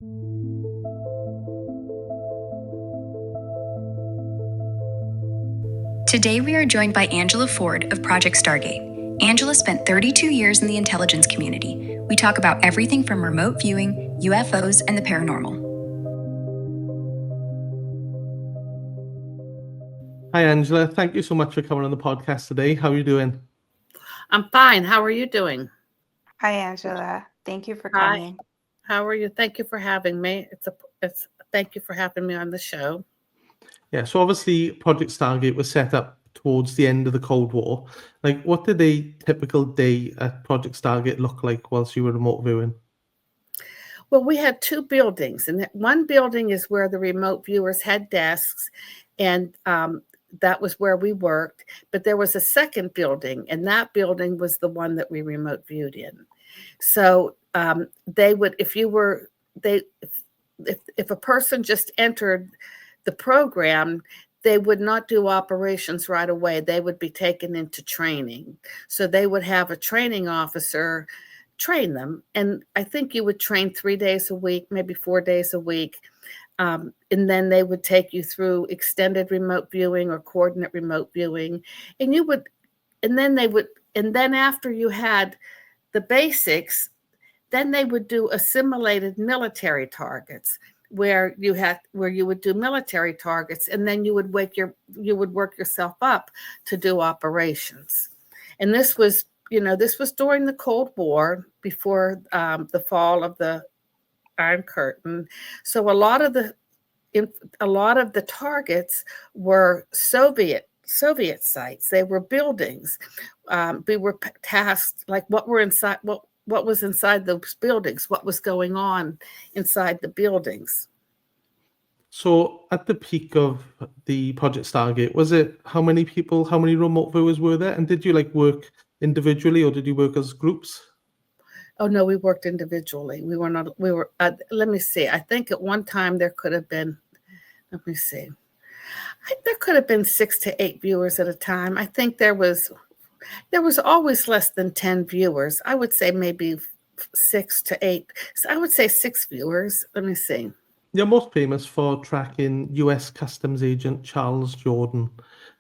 Today we are joined by Angela Ford of Project Stargate. Angela spent 32 years in the intelligence community. We talk about everything from remote viewing, UFOs, and the paranormal. Hi, Angela. Thank you so much for coming on the podcast today. How are you doing? I'm fine. How are you doing? Hi, Angela. Thank you for coming. How are you? Thank you for having me. Thank you for having me on the show. Yeah, so obviously Project Stargate was set up towards the end of the Cold War. Like, what did a typical day at Project Stargate look like whilst you were remote viewing? Well, we had two buildings, and one building is where the remote viewers had desks, and that was where we worked. But there was a second building, and that building was the one that we remote viewed in. So they would, if a person just entered the program, they would not do operations right away. They would be taken into training. So they would have a training officer train them. And I think you would train 3 days a week, maybe 4 days a week. And then they would take you through extended remote viewing or coordinate remote viewing. And then after you had the basics, then they would do assimilated military targets, where you would do military targets, and then you would work yourself up to do operations. And this was during the Cold War, before the fall of the Iron Curtain. So a lot of the targets were Soviet sites. They were buildings. We were tasked, like, what was inside those buildings, what was going on inside the buildings. So at the peak of the Project Stargate, was it how many remote viewers were there? And did you work individually or did you work as groups? Oh, no, we worked individually. Let me see. I think at one time there could have been, there could have been 6 to 8 viewers at a time. I think there was always less than 10 viewers. I would say maybe 6 to 8. So I would say 6 viewers. Let me see. You're most famous for tracking U.S. Customs agent Charles Jordan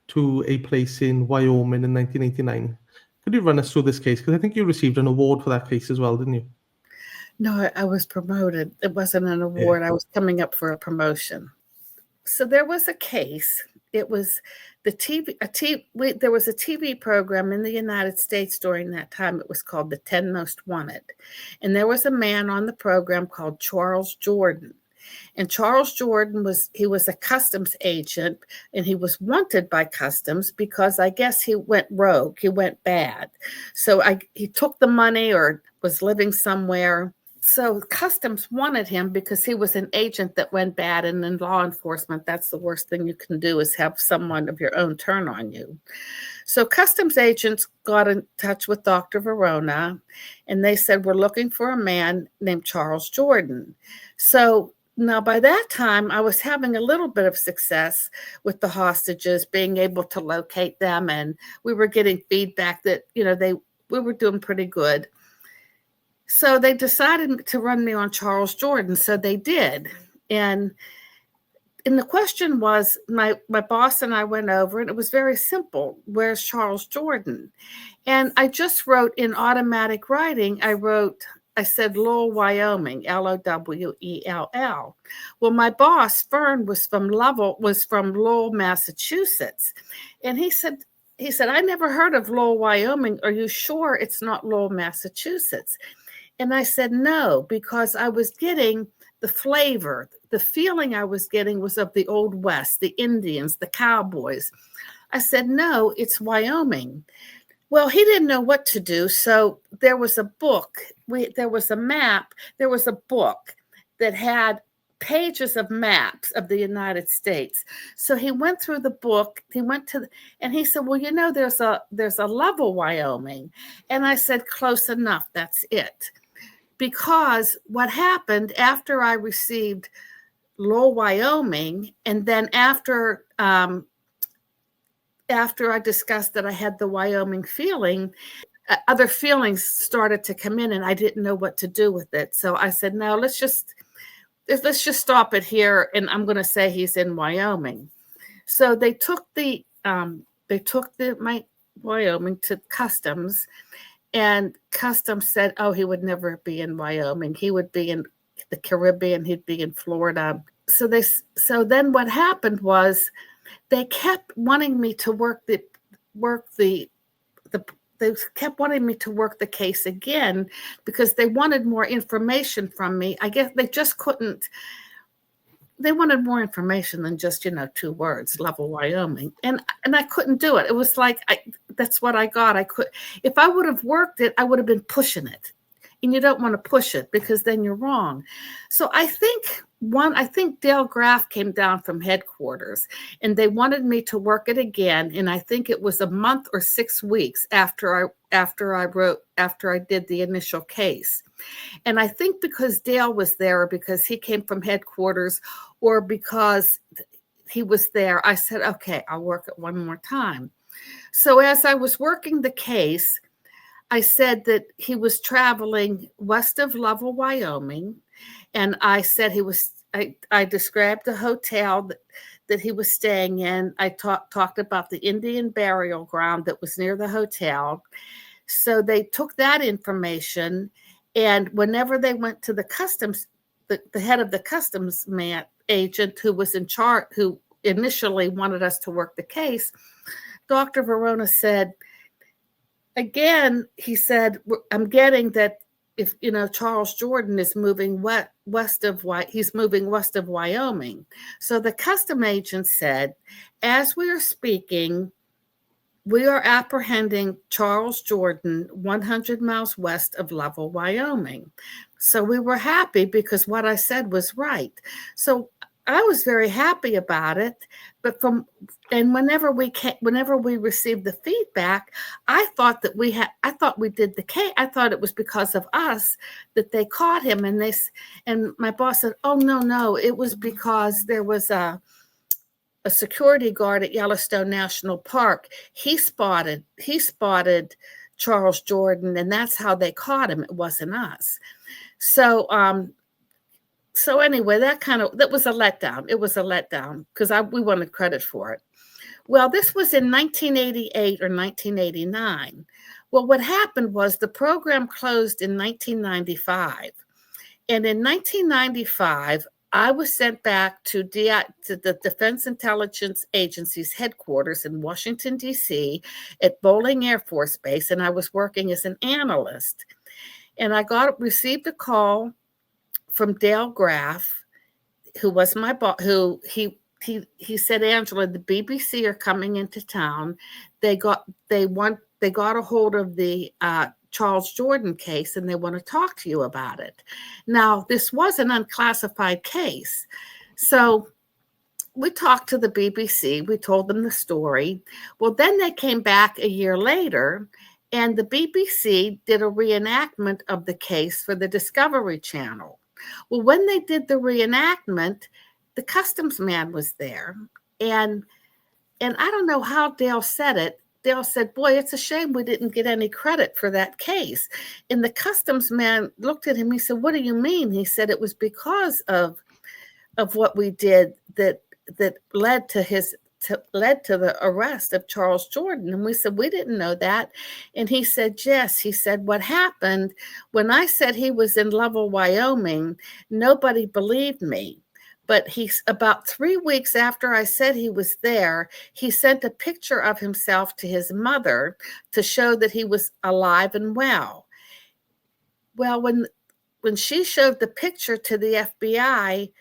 to a place in Wyoming in 1989. Could you run us through this case? Because I think you received an award for that case as well, didn't you? No, I was promoted. It wasn't an award. Yeah. I was coming up for a promotion. So there was a case. It was there was a TV program in the United States during that time. It was called The 10 Most Wanted. And there was a man on the program called Charles Jordan. And Charles Jordan was a customs agent, and he was wanted by customs because I guess he went rogue. He went bad. So he took the money or was living somewhere. So customs wanted him because he was an agent that went bad, and in law enforcement, that's the worst thing you can do, is have someone of your own turn on you. So customs agents got in touch with Dr. Verona, and they said, we're looking for a man named Charles Jordan. So now by that time, I was having a little bit of success with the hostages, being able to locate them, and we were getting feedback that, we were doing pretty good. So they decided to run me on Charles Jordan. So they did. And the question was, my boss and I went over, and it was very simple. Where's Charles Jordan? And I just wrote in automatic writing, I said Lowell, Wyoming, Lowell. Well, my boss, Fern, was from Lowell, Massachusetts. And he said, I never heard of Lowell, Wyoming. Are you sure it's not Lowell, Massachusetts? And I said, no, because I was getting the flavor. The feeling I was getting was of the Old West, the Indians, the cowboys. I said, no, it's Wyoming. Well, he didn't know what to do. So there was a book. There was a map. There was a book that had pages of maps of the United States. So he went through the book. And he said, well, there's a Lovell, Wyoming. And I said, close enough. That's it. Because what happened after I received Lowell, Wyoming, and then after I discussed that I had the Wyoming feeling, other feelings started to come in, and I didn't know what to do with it. So I said, no, let's just let's just stop it here, and I'm going to say he's in Wyoming. So they took my Wyoming to Customs, and Customs said, oh, he would never be in Wyoming. He would be in the Caribbean. He'd be in Florida. So then what happened was they kept wanting me to work the case again because they wanted more information from me. I guess they just couldn't. They wanted more information than just, 2 words, Level Wyoming. And I couldn't do it. It was like, that's what I got. If I would have worked it, I would have been pushing it. And you don't want to push it because then you're wrong. So I think Dale Graff came down from headquarters and they wanted me to work it again. And I think it was a month or 6 weeks after I did the initial case. And I think because Dale was there, or because he came from headquarters, or because he was there, I said, okay, I'll work it one more time. So as I was working the case, I said that he was traveling west of Lovell, Wyoming. And I said I described the hotel that he was staying in. I talked about the Indian burial ground that was near the hotel. So they took that information, and whenever they went to the customs, the head of the customs agent who was in charge, who initially wanted us to work the case, Dr. Verona said, again, he said, I'm getting that if, Charles Jordan is moving west of Wyoming. So the custom agent said, as we are speaking, we are apprehending Charles Jordan 100 miles west of Lovell, Wyoming. So we were happy because what I said was right. So I was very happy about it. But whenever we received the feedback, I thought we did the case. I thought it was because of us that they caught him. And my boss said, oh, no, it was because there was a security guard at Yellowstone National Park. He spotted Charles Jordan, and that's how they caught him. It wasn't us. So anyway, that was a letdown. It was a letdown because we wanted credit for it. Well, this was in 1988 or 1989. Well, what happened was the program closed in 1995. And in 1995, I was sent back to the Defense Intelligence Agency's headquarters in Washington, D.C. at Bolling Air Force Base, and I was working as an analyst. And I received a call from Dale Graff, who was my boss, he said, Angela, the BBC are coming into town. They got a hold of the Charles Jordan case, and they want to talk to you about it. Now, this was an unclassified case. So we talked to the BBC. We told them the story. Well, then they came back a year later, and the BBC did a reenactment of the case for the Discovery Channel. Well, when they did the reenactment, the customs man was there. And I don't know how Dale said it. Dale said, boy, it's a shame we didn't get any credit for that case. And the customs man looked at him. He said, what do you mean? He said, it was because of what we did that led to the arrest of Charles Jordan. And we said, we didn't know that. And he said, yes. He said, what happened when I said he was in Lovell, Wyoming, nobody believed me. But about 3 weeks after I said he was there, he sent a picture of himself to his mother to show that he was alive and well. Well, when she showed the picture to the FBI,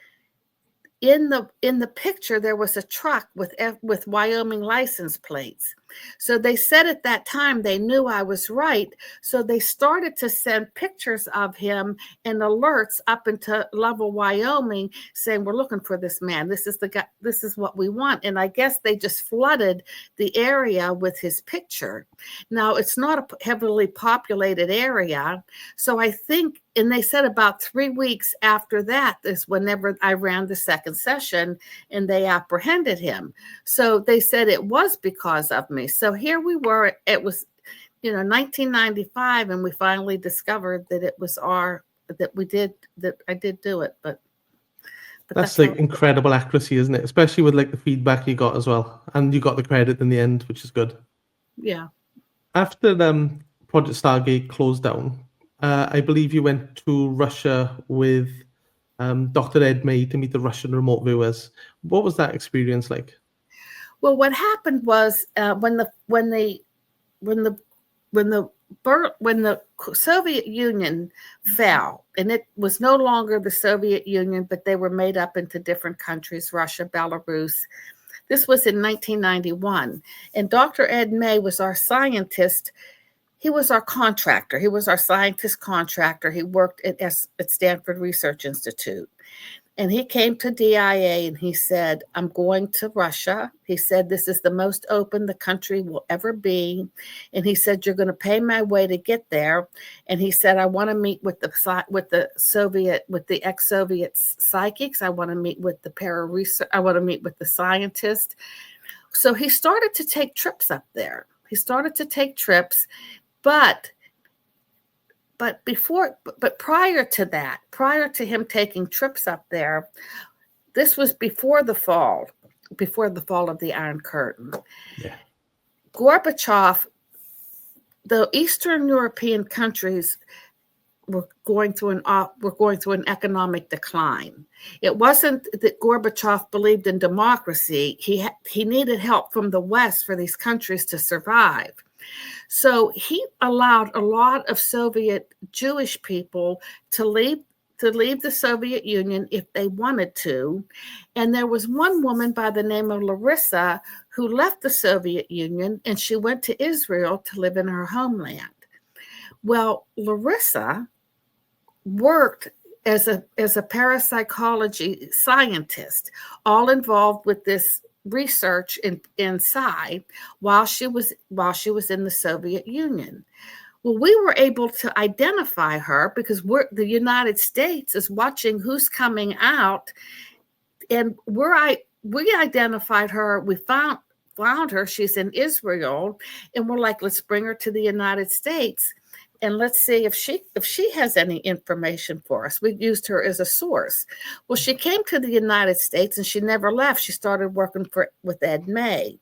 in the picture there was a truck with Wyoming license plates. So they said at that time they knew I was right. So they started to send pictures of him and alerts up into Lovell, Wyoming, saying, we're looking for this man. This is the guy. This is what we want. And I guess they just flooded the area with his picture. Now, it's not a heavily populated area. So I think, and they said about 3 weeks after that is whenever I ran the second session and they apprehended him. So they said it was because of me. So here we were, it was, 1995, and we finally discovered that it was that I did do it. But But That's how like incredible accuracy, isn't it? Especially with like the feedback you got as well, and you got the credit in the end, which is good. yeah. After Project Stargate closed down, I believe you went to Russia with Dr. Ed May to meet the Russian remote viewers. What was that experience like? Well, what happened was when the Soviet Union fell, and it was no longer the Soviet Union, but they were made up into different countries, Russia, Belarus. This was in 1991. And Dr. Ed May was our scientist. He was our contractor. He was our scientist contractor. He worked at Stanford Research Institute. And he came to DIA and he said, I'm going to Russia. He said, this is the most open the country will ever be. And he said, you're going to pay my way to get there. And he said, I want to meet with the ex-Soviet psychics. I want to meet with the I want to meet with the scientists. So he started to take trips up there. But prior to that, prior to him taking trips up there, this was before the fall of the Iron Curtain. Yeah. Gorbachev, the Eastern European countries were going through an economic decline. It wasn't that Gorbachev believed in democracy. He needed help from the West for these countries to survive. So he allowed a lot of Soviet Jewish people to leave the Soviet Union if they wanted to. And there was one woman by the name of Larissa who left the Soviet Union, and she went to Israel to live in her homeland. Well, Larissa worked as a parapsychology scientist, all involved with this research inside while she was in the Soviet Union. Well, we were able to identify her because the United States is watching who's coming out, and we identified her. We found her. She's in Israel, and we're like, let's bring her to the United States. And let's see if she has any information for us. We used her as a source. Well, she came to the United States and she never left. She started working with Ed May.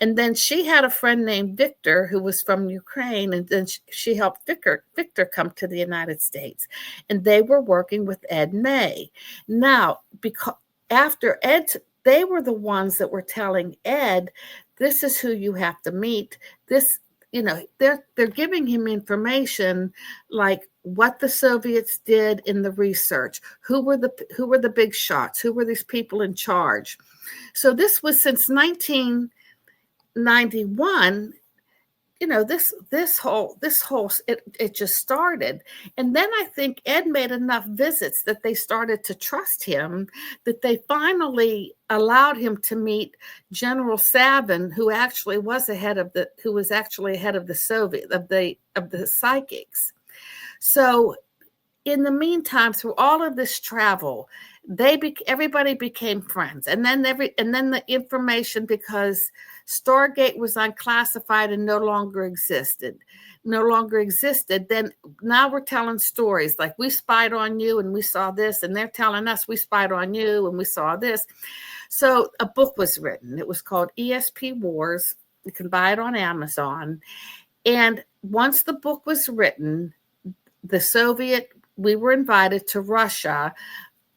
And then she had a friend named Victor who was from Ukraine. And then she helped Victor come to the United States. And they were working with Ed May. Now, because after Ed, they were the ones that were telling Ed, this is who you have to meet. They're giving him information like what the Soviets did in the research, who were the big shots, who were these people in charge. So this was since 1991. This whole it just started. And then I think Ed made enough visits that they started to trust him, that they finally allowed him to meet General Savin, who was ahead of the Soviet of the psychics. So in the meantime, through all of this travel, everybody became friends, and then the information, because Stargate was unclassified and no longer existed. Then now we're telling stories like we spied on you and we saw this, and they're telling us we spied on you and we saw this. So a book was written. It was called ESP Wars. You can buy it on Amazon. And once the book was written, we were invited to Russia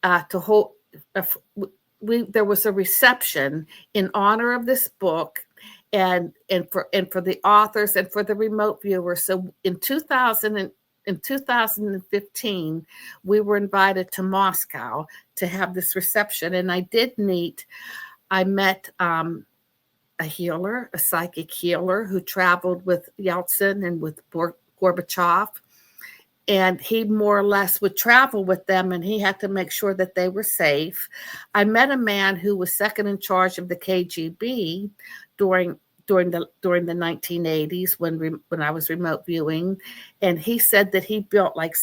to hold. There was a reception in honor of this book, and for the authors and for the remote viewers. So in 2015, we were invited to Moscow to have this reception, and I met a healer, a psychic healer who traveled with Yeltsin and with Gorbachev. And he more or less would travel with them, and he had to make sure that they were safe. I met a man who was second in charge of the KGB during the 1980s when I was remote viewing, and he said that he built like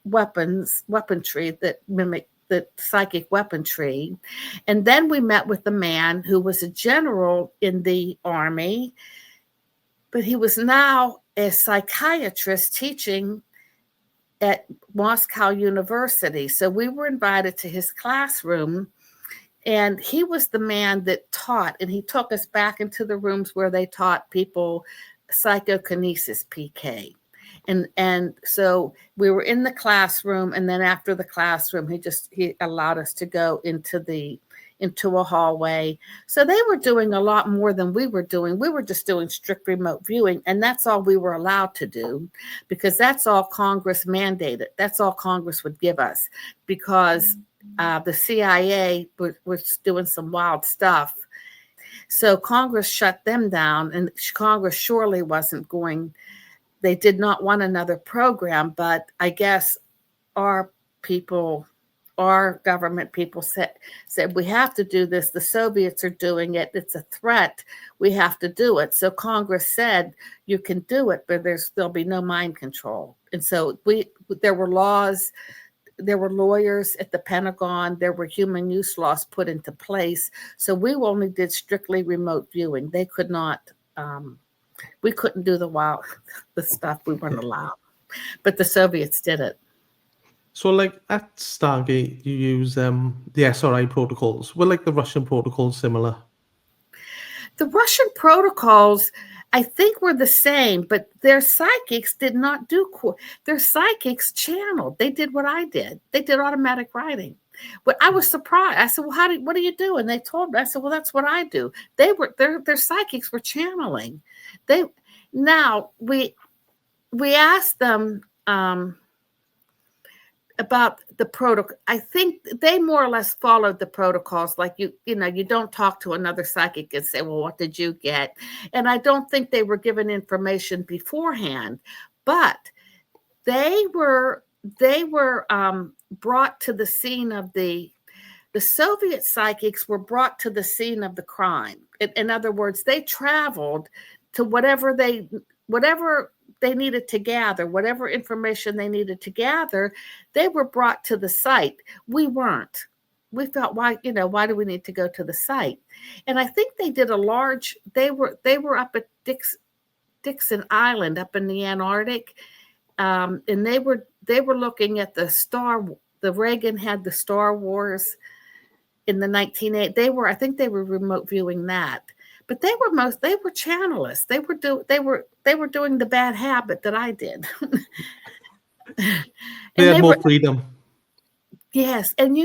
weaponry that mimicked the psychic weaponry. And then we met with a man who was a general in the army, but he was now a psychiatrist teaching at Moscow University. So we were invited to his classroom, and he was the man that taught, and he took us back into the rooms where they taught people psychokinesis, PK. And so we were in the classroom, and then after the classroom, he allowed us to go into a hallway. So they were doing a lot more than we were doing. We were just doing strict remote viewing, and that's all we were allowed to do, because that's all Congress mandated. That's all Congress would give us, because the CIA was doing some wild stuff. So Congress shut them down, and Congress surely wasn't going. They did not want another program, but I guess our government people said we have to do this. The Soviets are doing it. It's a threat. We have to do it. So Congress said you can do it, but there'll be no mind control. And so there were laws. There were lawyers at the Pentagon. There were human use laws put into place. So we only did strictly remote viewing. They could not. We couldn't do the stuff. We weren't allowed. But the Soviets did it. So, like at Stargate, you use the SRI protocols. Were like the Russian protocols similar? The Russian protocols, I think, were the same, but their psychics did not do. Their psychics channeled. They did what I did. They did automatic writing. But I was surprised. I said, "Well, what do you do?" And they told me. I said, "Well, that's what I do." Their psychics were channeling. We asked them about the protocol. I think they more or less followed the protocols. Like you don't talk to another psychic and say, "Well, what did you get?" And I don't think they were given information beforehand, but they were brought to the scene of the Soviet psychics were brought to the scene of the crime. In other words, they traveled to whatever they needed to gather, whatever information they needed to gather. They were brought to the site. We weren't. We felt, why do we need to go to the site? And I think they did they were up at Dixon Island up in the Antarctic. And they were looking at the Reagan had the Star Wars in the 1980s. I think they were remote viewing that. But they were channelists. They were doing the bad habit that I did. They had more freedom. Yes, and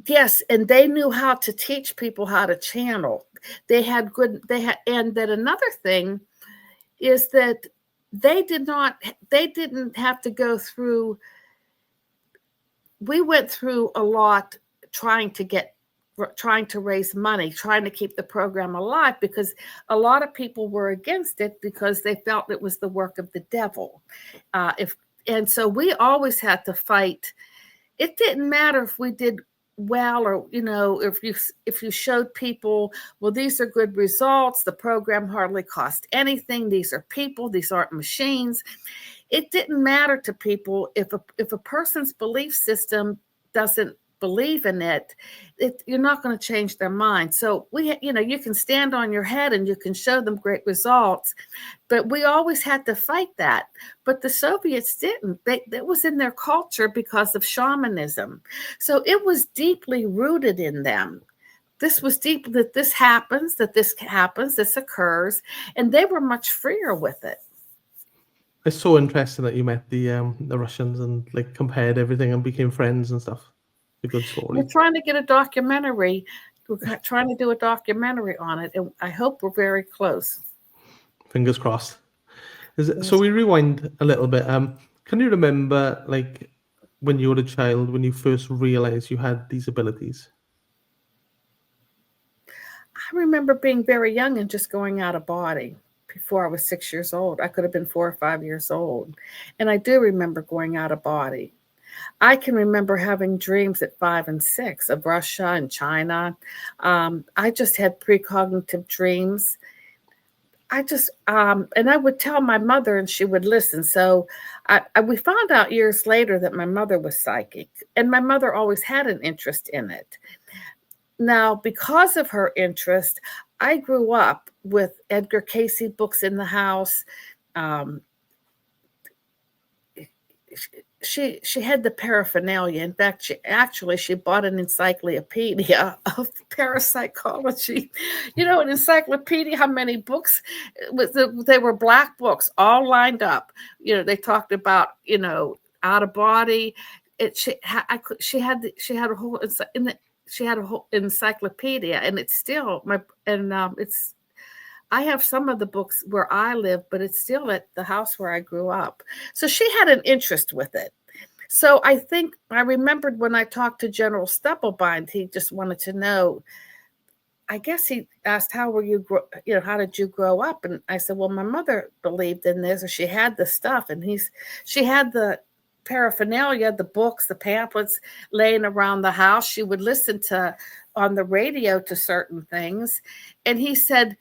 yes, and they knew how to teach people how to channel. And that another thing is that they didn't have to go through. We went through a lot trying to raise money, trying to keep the program alive, because a lot of people were against it because they felt it was the work of the devil. And so we always had to fight. It didn't matter if we did well, or if you showed people, well, these are good results. The program hardly cost anything. These are people. These aren't machines. It didn't matter to people if a person's belief system doesn't believe in it, you're not going to change their mind. So you can stand on your head and you can show them great results, but we always had to fight that. But the Soviets didn't. That was in their culture because of shamanism. So it was deeply rooted in them. This was deep, that this happens, this occurs, and they were much freer with it. It's so interesting that you met the Russians and like compared everything and became friends and stuff. A good story. We're trying to get a documentary. We're trying to do a documentary on it, and I hope we're very close. Fingers crossed. So we rewind a little bit. Can you remember, like, when you were a child, when you first realized you had these abilities? I remember being very young and just going out of body before I was 6 years old. I could have been 4 or 5 years old. And I do remember going out of body. I can remember having dreams at 5 and 6 of Russia and China. I just had precognitive dreams. And I would tell my mother and she would listen. So we found out years later that my mother was psychic, and my mother always had an interest in it. Now, because of her interest, I grew up with Edgar Cayce books in the house. she had the paraphernalia. In fact, she bought an encyclopedia of parapsychology. An encyclopedia, how many books? They were black books, all lined up. They talked about out of body. She had a whole encyclopedia, and it's still it's. I have some of the books where I live, but it's still at the house where I grew up. So she had an interest with it. So I think I remembered when I talked to General Stubblebind, he just wanted to know, I guess he asked, how did you grow up? And I said, well, my mother believed in this, or she had the stuff. And she had the paraphernalia, the books, the pamphlets laying around the house. She would listen on the radio to certain things. And he said,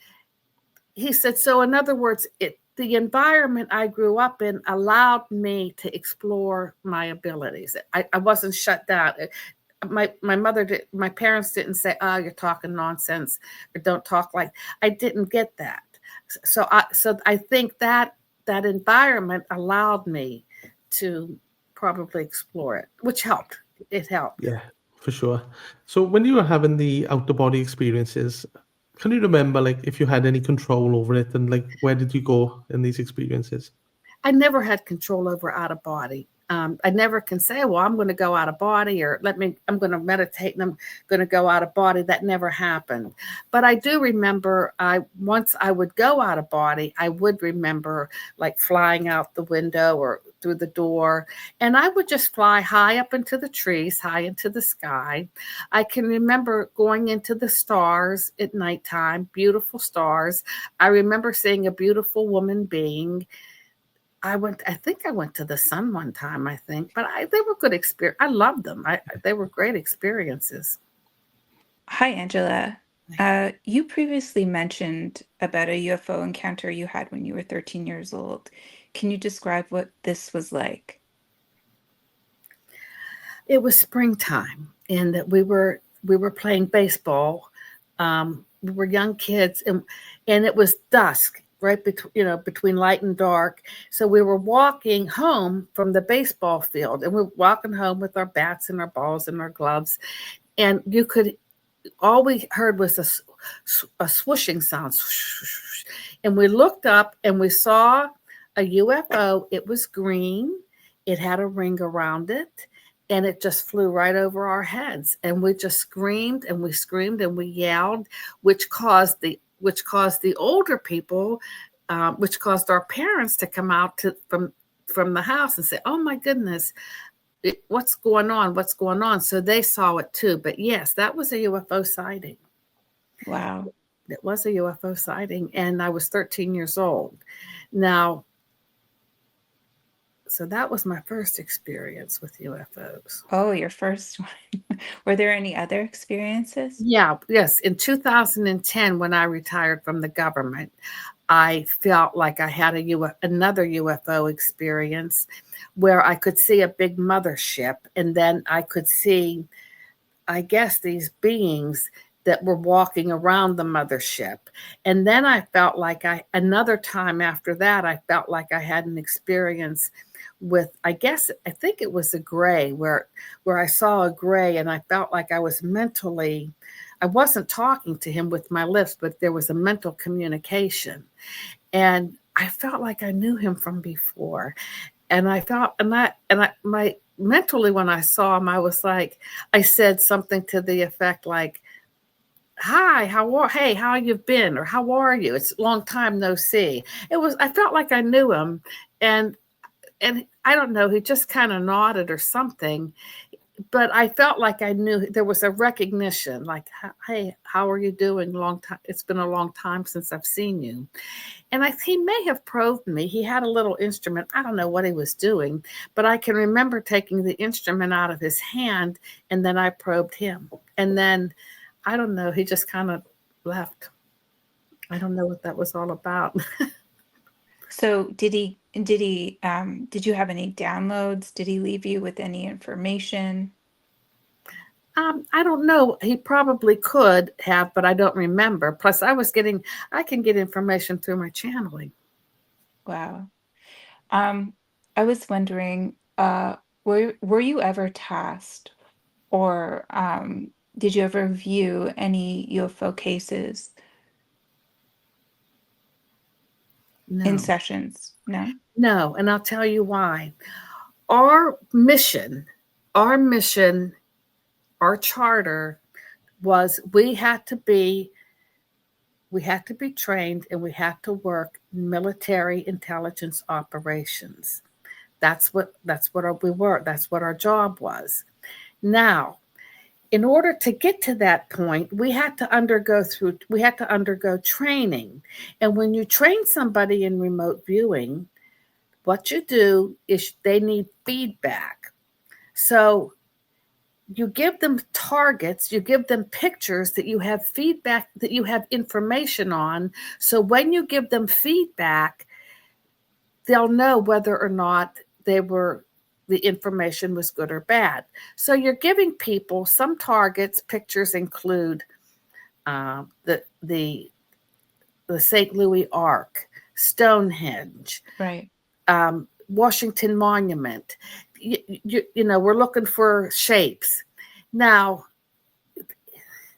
so in other words, the environment I grew up in allowed me to explore my abilities. I wasn't shut down. My parents didn't say, oh, you're talking nonsense, or don't talk like. I didn't get that. So I think that environment allowed me to probably explore it, which helped. It helped. Yeah, for sure. So when you were having the out-of-body experiences, can you remember, like, if you had any control over it, and like, where did you go in these experiences? I never had control over out of body. I never can say, well, I'm going to go out of body, or I'm going to meditate and I'm going to go out of body. That never happened. But I do remember once I would go out of body, I would remember like flying out the window or through the door, and I would just fly high up into the trees, high into the sky. I can remember going into the stars at nighttime, beautiful stars. I remember seeing a beautiful woman being. I think I went to the sun one time, but they were good experience. I loved them. They were great experiences. Hi, Angela. You previously mentioned about a UFO encounter you had when you were 13 years old. Can you describe what this was like? It was springtime, and we were playing baseball. We were young kids, and it was dusk, right between light and dark. So we were walking home from the baseball field, and we were walking home with our bats and our balls and our gloves, and all we heard was a swooshing sound, and we looked up and we saw a UFO. It was green. It had a ring around it, and it just flew right over our heads. And we just screamed and we yelled, which caused the older people, which caused our parents to come out from the house and say, oh my goodness, what's going on? What's going on? So they saw it too. But yes, that was a UFO sighting. Wow. It was a UFO sighting, and I was 13 years old. Now, so that was my first experience with UFOs. Oh, your first one. Were there any other experiences? Yes. In 2010, when I retired from the government, I felt like I had another UFO experience where I could see a big mothership, and then I could see, I guess, these beings that were walking around the mothership. And then I felt like another time after that, I felt like I had an experience with, I think it was a gray, where I saw a gray, and I felt like I wasn't talking to him with my lips, but there was a mental communication. And I felt like I knew him from before. And I felt, mentally, when I saw him, I was like, I said something to the effect like, hi, how you been? Or how are you? It's a long time no see. I felt like I knew him. And I don't know, he just kind of nodded or something. But I felt like I knew there was a recognition, like, hey, how are you doing? Long time. It's been a long time since I've seen you. And he may have probed me. He had a little instrument. I don't know what he was doing, but I can remember taking the instrument out of his hand, and then I probed him. And then, I don't know, he just kind of left. I don't know what that was all about. So did you have any downloads? Did he leave you with any information? I don't know. He probably could have, but I don't remember. Plus, I can get information through my channeling. Wow. I was wondering, were you ever tasked, or did you ever view any UFO cases in No, sessions? No? no, and I'll tell you why. Our mission, our mission, our charter was we had to be trained and we had to work military intelligence operations. That's what we were. That's what our job was. Now, in order to get to that point, we had to undergo training. And when you train somebody in remote viewing, what you do is they need feedback. So you give them targets, you give them pictures that you have feedback, that you have information on. So when you give them feedback, they'll know whether or not the information was good or bad. So you're giving people some targets. Pictures include the St. Louis Ark, Stonehenge, Right. Washington Monument. You know, we're looking for shapes. Now,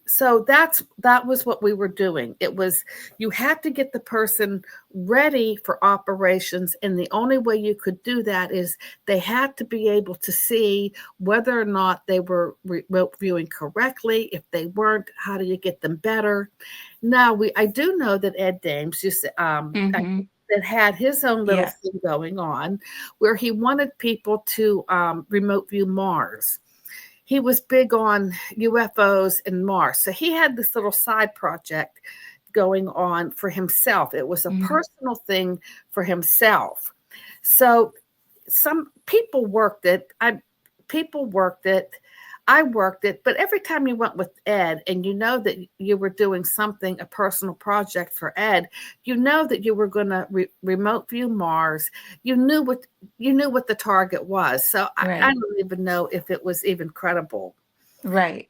so that was what we were doing. It was, you had to get the person ready for operations, and the only way you could do that is they had to be able to see whether or not they were remote viewing correctly. If they weren't, how do you get them better? Now, I do know that Ed Dames used to, that had his own little thing going on where he wanted people to remote view Mars. He was big on UFOs and Mars. So he had this little side project going on for himself. It was a personal thing for himself. So some people worked it. I worked it, but every time you went with Ed and you know that you were doing something, a personal project for Ed, you know that you were going to remote view Mars. You knew what the target was. So I don't even know if it was even credible. Right.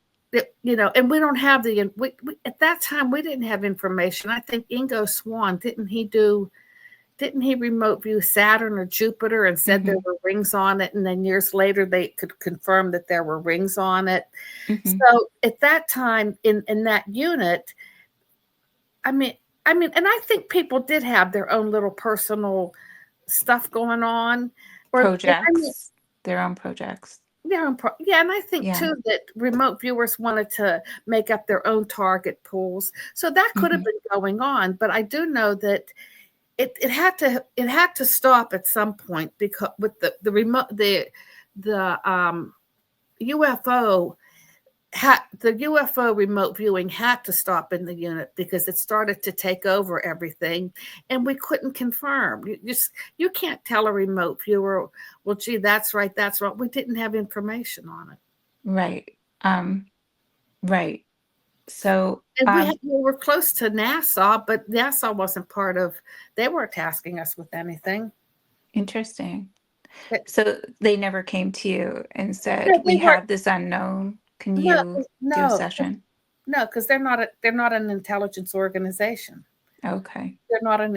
You know, and we don't have at that time, we didn't have information. I think Ingo Swann, didn't he remote view Saturn or Jupiter and said there were rings on it? And then years later, they could confirm that there were rings on it. So at that time in that unit, I mean, and I think people did have their own little personal stuff going on. Projects, their own projects. And I think too that remote viewers wanted to make up their own target pools. So that could have been going on. But I do know that it had to stop at some point, because with the UFO remote viewing had to stop in the unit because it started to take over everything, and we couldn't confirm. You can't tell a remote viewer, well, gee, that's right, that's wrong. We didn't have information on it. Right. Right. So, and we were close to NASA, but NASA wasn't they weren't tasking us with anything. Interesting. So they never came to you and said, No, we have this unknown. Can you do a session? No, because they're not an intelligence organization. Okay. They're not they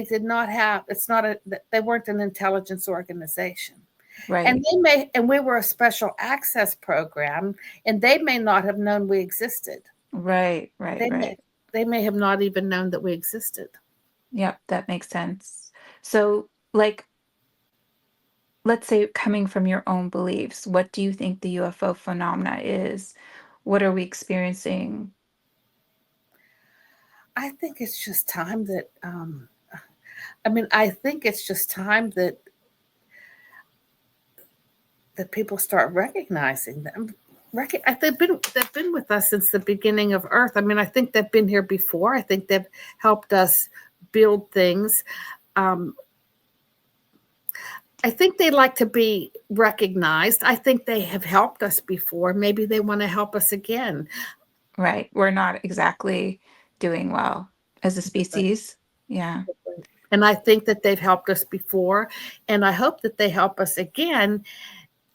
did not have, they weren't an intelligence organization. Right. And we were a special access program, and they may not have known we existed. Right. They may have not even known that we existed. Yep, that makes sense. So, like, let's say, coming from your own beliefs, what do you think the UFO phenomena is? What are we experiencing? I think it's just time that, I think it's just time that people start recognizing them. They've been with us since the beginning of Earth. I think they've been here before. I think they've helped us build things. I think they like to be recognized. I think they have helped us before. Maybe they want to help us again. Right. We're not exactly doing well as a species. Yeah. And I think that they've helped us before, and I hope that they help us again.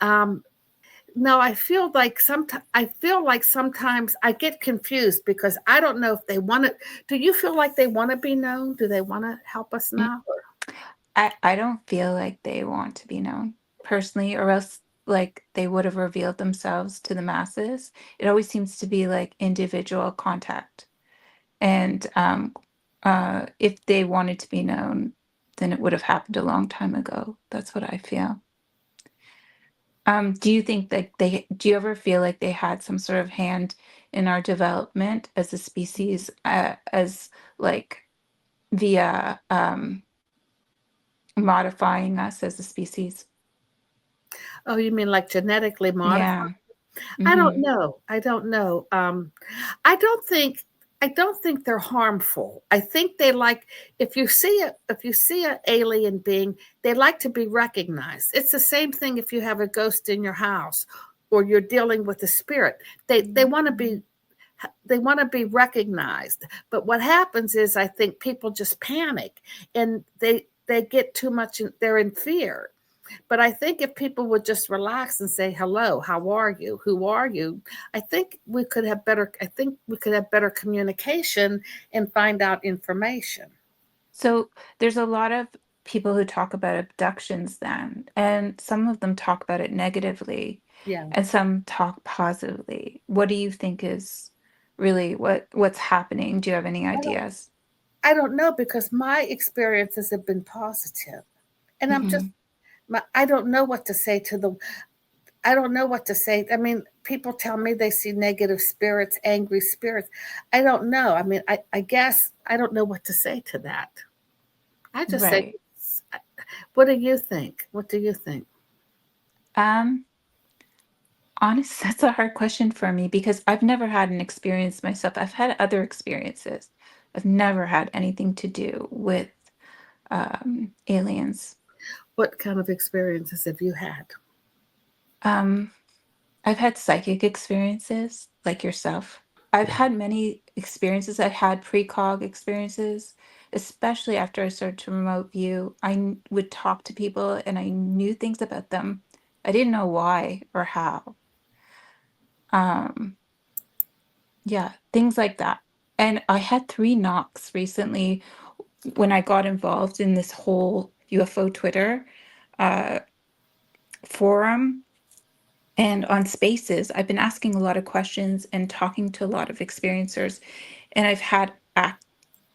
Now I feel like sometimes I get confused because I don't know if they want to. Do you feel like they want to be known? Do they want to help us now? I don't feel like they want to be known personally, or else like they would have revealed themselves to the masses. It always seems to be like individual contact. And if they wanted to be known, then it would have happened a long time ago. That's what I feel. Do you think that do you ever feel like they had some sort of hand in our development as a species, as like via modifying us as a species? Oh, you mean like genetically modified? Yeah. I don't Mm-hmm. know. I don't know. I don't think they're harmful. I think they like if you see an alien being, they like to be recognized. It's the same thing if you have a ghost in your house or you're dealing with a spirit. They want to be recognized. But what happens is I think people just panic and they get too much they're in fear. But I think if people would just relax and say, hello, how are you? Who are you? I think we could have better communication and find out information. So there's a lot of people who talk about abductions then, and some of them talk about it negatively, Yeah. and some talk positively. What do you think is really what's happening? Do you have any ideas? I don't know because my experiences have been positive. And Mhm. I don't know what to say I don't know what to say. I mean, people tell me they see negative spirits, angry spirits. I don't know. I mean, I guess I don't know what to say to that. I just say, Right. what do you think? What do you think? Um, Honestly, that's a hard question for me because I've never had an experience myself. I've had other experiences. I've never had anything to do with aliens. What kind of experiences have you had? Um, I've had psychic experiences like yourself. I've had many experiences. I've had precog experiences, especially after I started to remote view. Would talk to people and I knew things about them. I didn't know why or how. Um, yeah, things like that. And I had 3 knocks recently when I got involved in this whole UFO Twitter uh, forum. And on Spaces, I've been asking a lot of questions and talking to a lot of experiencers. And I've had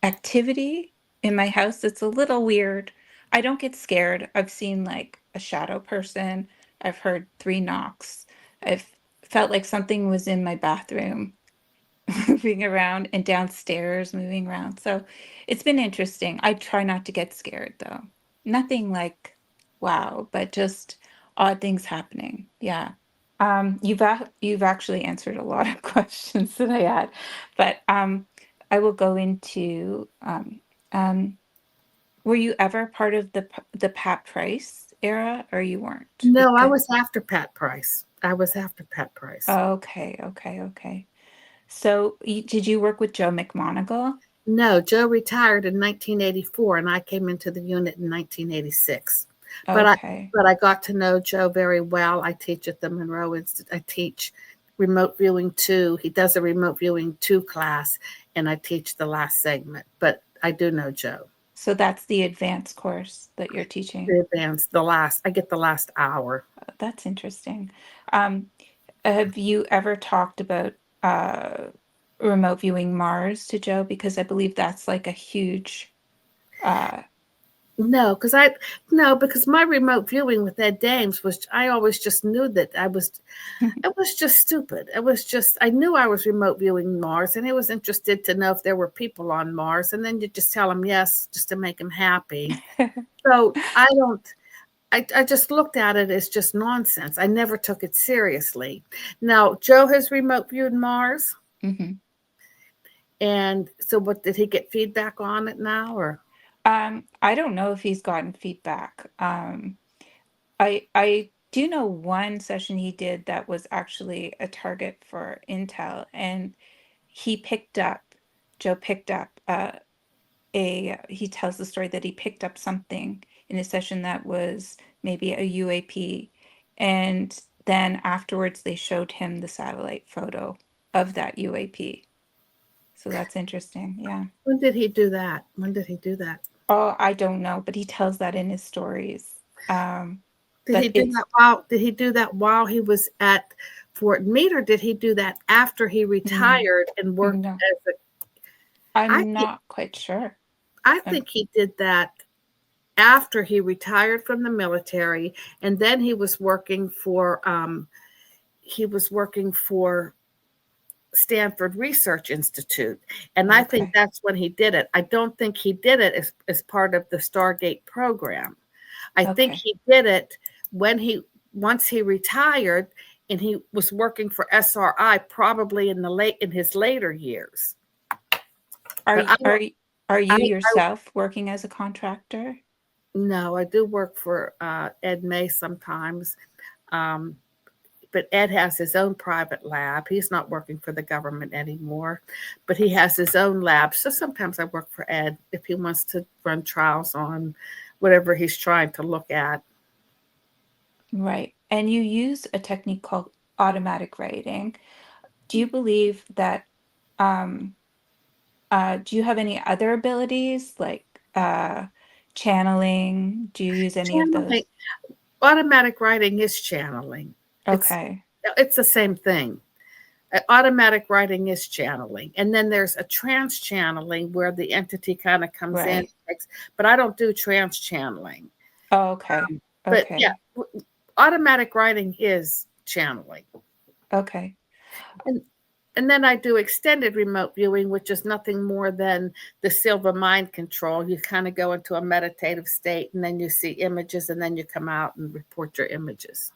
activity in my house that's a little weird. I don't get scared. I've seen like a shadow person. I've heard 3 knocks. I've felt like something was in my bathroom moving around and downstairs moving around. So it's been interesting. I try not to get scared though. Nothing like wow, but just odd things happening. Yeah. You've actually answered a lot of questions that I had, but I will go into um, were you ever part of the Pat Price era, or you weren't? No, I was after Pat Price. I was after Pat Price. Okay, okay, okay. So did you work with Joe McMonagle? No, Joe retired in 1984 and I came into the unit in 1986. But I Okay. but I got to know Joe very well. I teach at the Monroe Institute. I teach remote viewing 2. He does a remote viewing 2 class and I teach the last segment. But I do know Joe. So that's the advanced course that you're teaching. The advanced, I get the last hour. That's interesting. Um, have you ever talked about uh, remote viewing Mars to Joe? Because I believe that's like a huge. Uh, No, because my remote viewing with Ed Dames was I always just knew that it was just stupid. I knew I was remote viewing Mars and he was interested to know if there were people on Mars and then you just tell him yes just to make him happy. So I just looked at it as just nonsense. I never took it seriously. Now, Joe has remote viewed Mars. mhm. And so what did he get feedback on it now or? I don't know if he's gotten feedback. I do know one session he did that was actually a target for Intel, and he picked up. Joe picked up he tells the story that he picked up something in a session that was maybe a UAP, and then afterwards they showed him the satellite photo of that UAP. So that's interesting. Yeah. When did he do that? When did he do that? Oh, I don't know, but he tells that in his stories. Did he But do it's that while he was at Fort Meade, or did he do that after he retired and worked no, as a I I'm think not quite sure. I Um, think he did that after he retired from the military, and then he was working for Stanford Research Institute, and I think okay, that's when he did it. I don't think he did it as part of the Stargate program. I think okay. he did it when once he retired, and he was working for SRI probably in his later years. Are But y- are y- are you I yourself working as a contractor? no, I do work for Ed May sometimes. Um, but Ed has his own private lab. He's not working for the government anymore, but he has his own lab. So sometimes I work for Ed if he wants to run trials on whatever he's trying to look at. Right. And you use a technique called automatic writing. Do you believe that um do you have any other abilities like channeling? Do you use any of Channeling, those? automatic writing is channeling. It's Okay. it's the same thing. Automatic writing is channeling, and then there's a trance channeling where the entity kind of comes in. Right. But I don't do trance channeling. Oh, okay. But yeah, Okay. automatic writing is channeling. Okay. And and then I do extended remote viewing, which is nothing more than the silver mind control. You kind of go into a meditative state, and then you see images, and then you come out and report your images.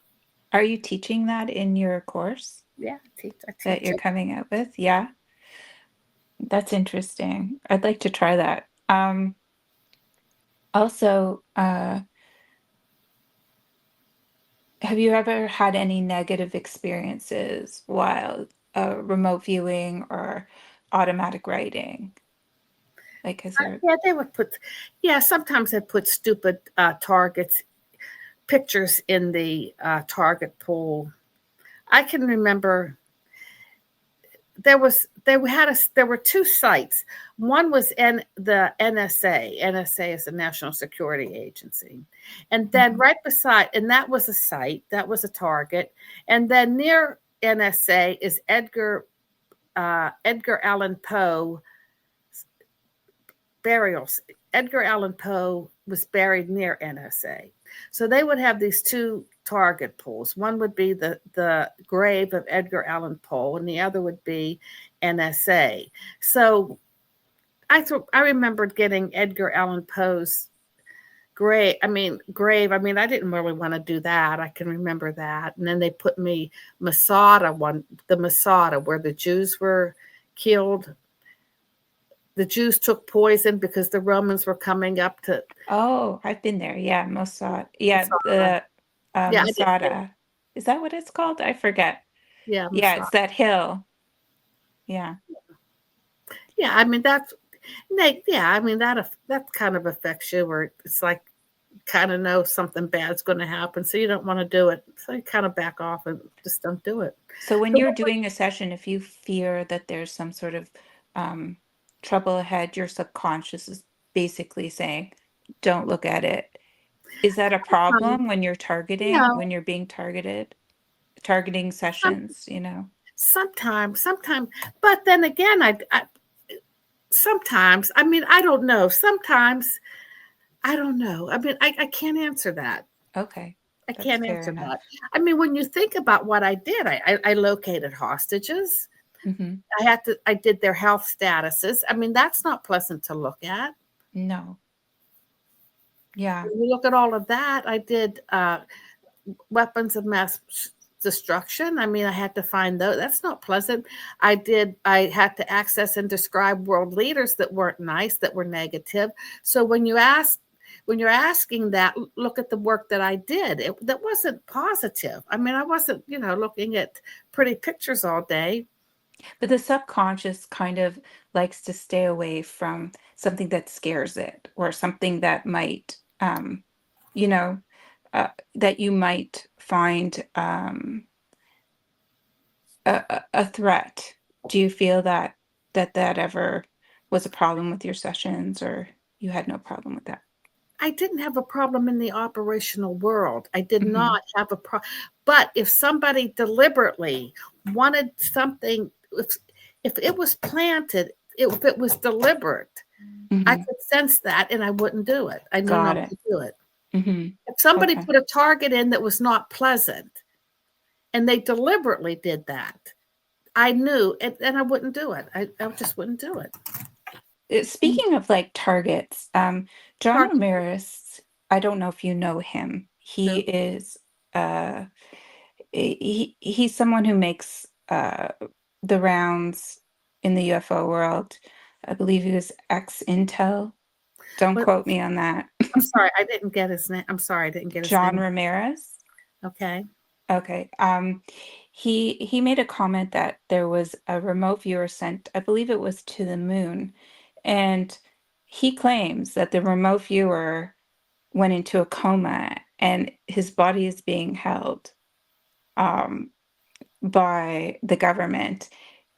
Are you teaching that in your course Yeah, I that teach you're it. coming out with? Yeah. That's interesting. I'd like to try that. Also, have you ever had any negative experiences while remote viewing or automatic writing? Like, is there? Yeah, they would put. Yeah, sometimes they put stupid targets pictures in the target pool. I can remember there were two sites. One was in the NSA. NSA is the National Security Agency, and then Mhm. right beside, and that was a site, that was a target, and then near NSA is Edgar Allan Poe burials. Edgar Allan Poe was buried near NSA. So they would have these two target pools. One would be the grave of Edgar Allan Poe, and the other would be NSA. So I remembered getting Edgar Allan Poe's grave. I mean, I didn't really want to do that. I can remember that. And then they put me the Masada, where the Jews were killed. The Jews took poison because the Romans were coming up to Oh, I've been there. Yeah, Mossad. Yeah, Masada. the Yeah, I did too. Masada. Is that what it's called? I forget. Yeah, Yeah, Masada. it's that hill. Yeah. Yeah, I mean that's yeah, I mean that kind of affects you, where it's like kind of know something bad's going to happen, so you don't want to do it. So you kind of back off and just don't do it. So when So you're doing a session, if you fear that there's some sort of um, trouble ahead, your subconscious is basically saying, "Don't look at it." Is that a problem when you're targeting, no, when you're being targeting some, sessions, you know? sometimes, but then again, I sometimes, I mean, I don't know. Sometimes I don't know. I mean, I can't answer that. Okay, I that's can't fair answer enough. that. I mean, when you think about what I did, I located hostages. Hmm. I did their health statuses. I mean, that's not pleasant to look at. No. Yeah. When you look at all of that, I did weapons of mass destruction. I mean, I had to find those. That's not pleasant. I had to access and describe world leaders that weren't nice, that were negative. So when you're asking that, look at the work that I did. That wasn't positive. I mean, I wasn't, looking at pretty pictures all day. But the subconscious kind of likes to stay away from something that scares it or something that might, you know, that you might find a threat. Do you feel that ever was a problem with your sessions or? You had no problem with that. I didn't have a problem in the operational world. I did Mhm. not have a problem. But if somebody deliberately wanted something, if it was planted, if it was deliberate, I Mhm. could sense that and I wouldn't do it. I knew Got not it. to do it. Mhm. If somebody Okay. put a target in that was not pleasant and they deliberately did that, I knew, and I wouldn't do it. I just wouldn't do it. Speaking of like targets, John Target Ramirez, I don't know if you know him. He who? is he's someone who makes the rounds in the UFO world. I believe he was ex-Intel. Don't What? quote me on that. I'm sorry, I didn't get his name. I'm sorry, I didn't get his John name. Ramirez. Okay. Okay. He made a comment that there was a remote viewer sent, I believe it was to the moon, and he claims that the remote viewer went into a coma and his body is being held um, by the government,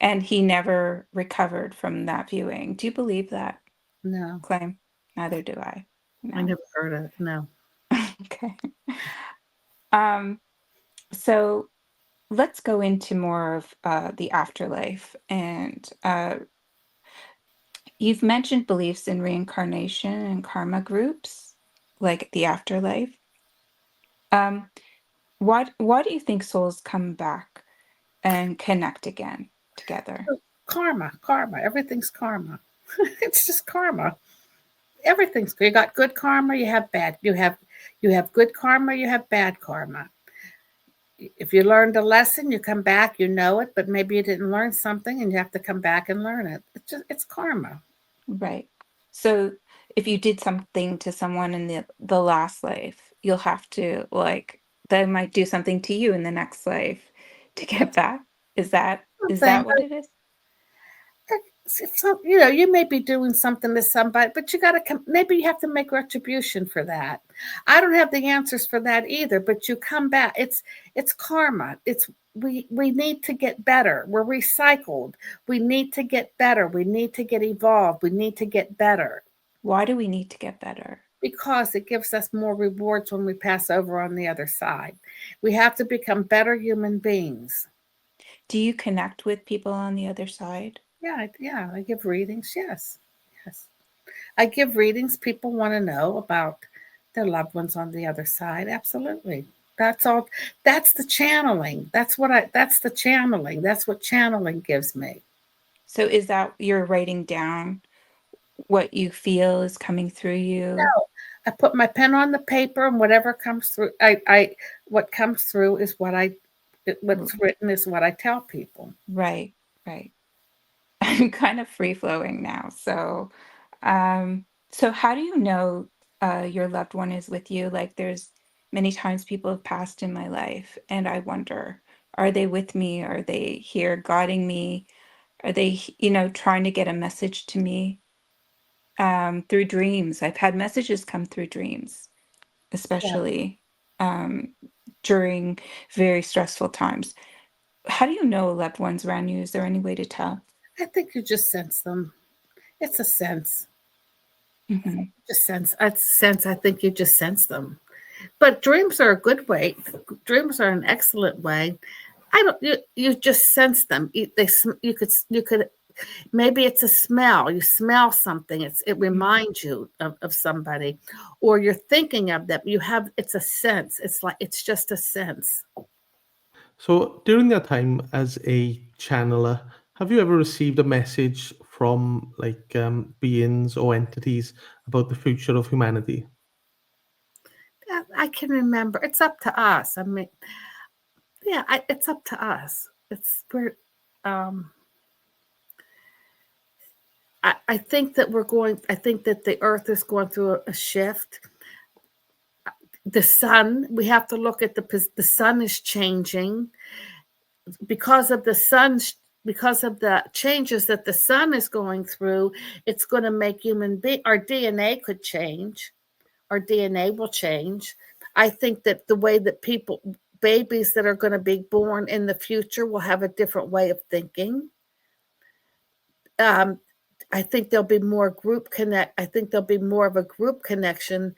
and he never recovered from that viewing. Do you believe that No, claim? Neither do I. I No. never heard of it. No. Okay. Um, so let's go into more of the afterlife. And you've mentioned beliefs in reincarnation and karma groups, like the afterlife. Um, why do you think souls come back and connect again together? Karma. Everything's karma. It's just karma. Everything's you got good karma, you have bad. You have good karma, you have bad karma. If you learned a lesson, you come back, you know it, but maybe you didn't learn something and you have to come back and learn it. It's karma. Right. So if you did something to someone in the last life, you'll have to like they might do something to you in the next life to get That's back. Is something. that what it is? You may be doing something to somebody, but you got to come. Maybe you have to make retribution for that. I don't have the answers for that either, but you come back. It's karma. We need to get better. We're recycled. We need to get better. We need to get evolved. We need to get better Why do we need to get better? because it gives us more rewards when we pass over on the other side. We have to become better human beings. Do you connect with people on the other side? Yeah. I give readings. Yes. I give readings. People want to know about their loved ones on the other side. Absolutely. That's all. That's the channeling. That's the channeling. That's what channeling gives me. So is that you're writing down what you feel is coming through you? No, I put my pen on the paper and whatever comes through, what comes through is what's written is what I tell people. Right, right. I'm kind of free flowing now. So how do you know your loved one is with you? Like there's many times people have passed in my life and I wonder, are they with me? Are they here guiding me? Are they, trying to get a message to me through dreams? I've had messages come through dreams, Yeah. especially um, during very stressful times. How do you know loved ones around you? Is there any way to tell? I think you just sense them. It's a sense. Hmm. Just sense. It's a sense. I think you just sense them. But dreams are a good way. Dreams are an excellent way. I don't. You just sense them. You could maybe it's a smell. You smell something. It reminds you of somebody, or you're thinking of them. It's a sense. It's like it's just a sense. So during that time as a channeler, have you ever received a message from like beings or entities about the future of humanity? Yeah, I can remember. It's up to us. I mean, yeah, it's up to us. It's we're. Um, I think that we're going. I think that the Earth is going through a shift. The sun. We have to look at the sun is changing because of the sun's because of the changes that the sun is going through. It's going to make our DNA could change. Our DNA will change. I think that the way that babies that are going to be born in the future will have a different way of thinking. Um, I think there'll be more group connect. I think there'll be more of a group connection.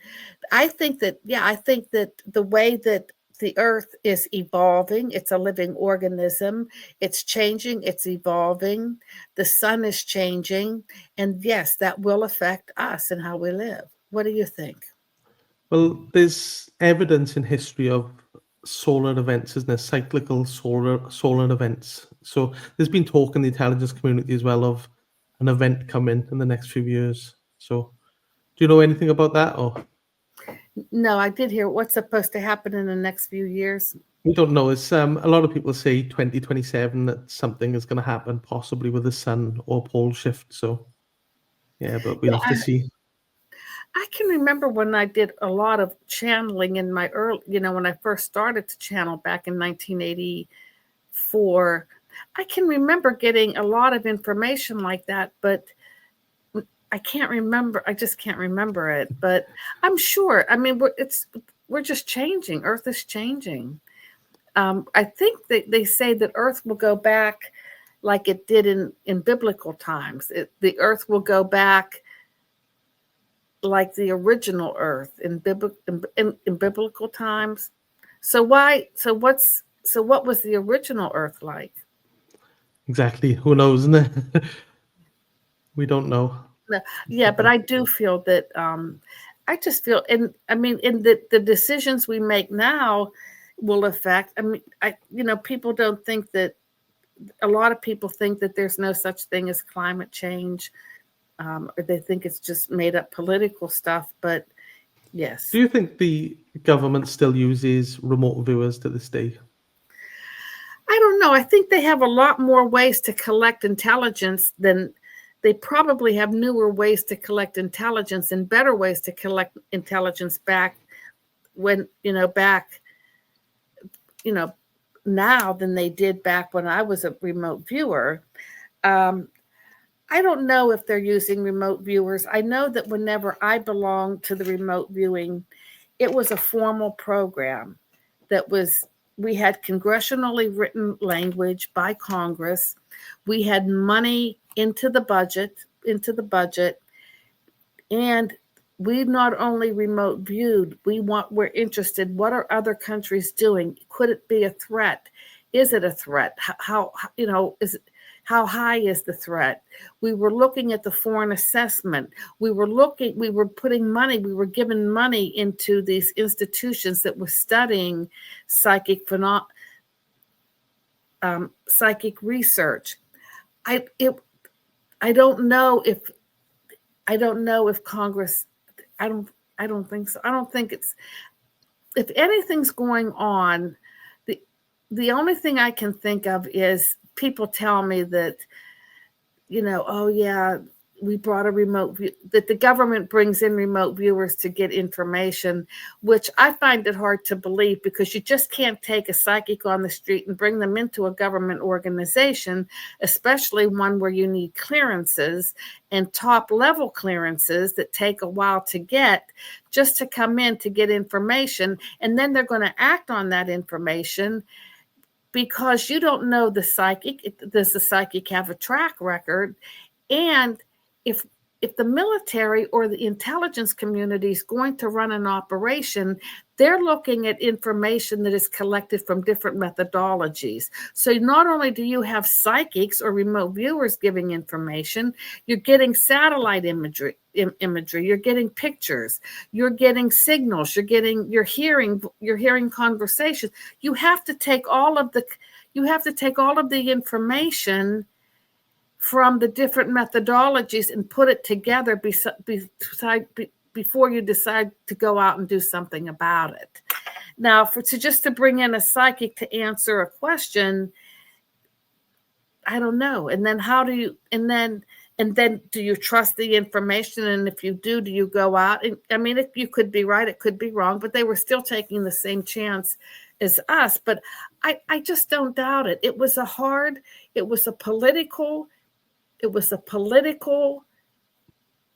I think that the way that the earth is evolving, it's a living organism. It's changing, it's evolving. The sun is changing. And yes, that will affect us and how we live. What do you think? Well, there's evidence in history of solar events, isn't there? Cyclical solar events. So there's been talk in the intelligence community as well of an event coming in the next few years. So do you know anything about that, or No, I did hear what's supposed to happen in the next few years. we don't know? It's a lot of people say 2027 that something is going to happen, possibly with the sun or pole shift. So yeah, but we'll have to see. I can remember when I did a lot of channeling in my early, when I first started to channel back in 1984. I can remember getting a lot of information like that, but I can't remember. I just can't remember it. But I'm sure. I mean, we're just changing. Earth is changing. I think that they say that Earth will go back like it did in biblical times. The Earth will go back like the original Earth in biblical times. So why? So what was the original Earth like? Exactly. Who knows, isn't it? We don't know. Yeah, but I do feel that I just feel, and I mean, in the decisions we make now will affect. I mean, people don't think that. A lot of people think that there's no such thing as climate change, or they think it's just made up political stuff. But yes, Do you think the government still uses remote viewers to this day? I don't know. I think they have a lot more ways to collect intelligence than they probably have newer ways to collect intelligence and better ways to collect intelligence back now than they did back when I was a remote viewer. I don't know if they're using remote viewers. I know that whenever I belonged to the remote viewing, it was a formal program we had congressionally written language by Congress. We had money into the budget, and we not only remote viewed, we're interested, what are other countries doing? Could it be a threat? Is it a threat? How high is the threat? We were looking at the foreign assessment. We were putting money, we were giving money into these institutions that were studying psychic research. I don't know if Congress, I don't think so. I don't think if anything's going on, the only thing I can think of is people tell me that, oh yeah, we brought a remote view, that the government brings in remote viewers to get information, which I find it hard to believe, because you just can't take a psychic on the street and bring them into a government organization, especially one where you need clearances and top level clearances that take a while to get, just to come in to get information. And then they're going to act on that information, because you don't know the psychic. Does the psychic have a track record? And if the military or the intelligence community is going to run an operation, they're looking at information that is collected from different methodologies. So not only do you have psychics or remote viewers giving information, you're getting satellite imagery, you're getting pictures, you're getting signals, you're hearing conversations. You have to take all of the information from the different methodologies and put it together before you decide to go out and do something about it. Now, to bring in a psychic to answer a question, I don't know. And then do you trust the information? And if you do you go out? I mean, you could be right, it could be wrong, but they were still taking the same chance as us. But I just don't doubt it. It was a political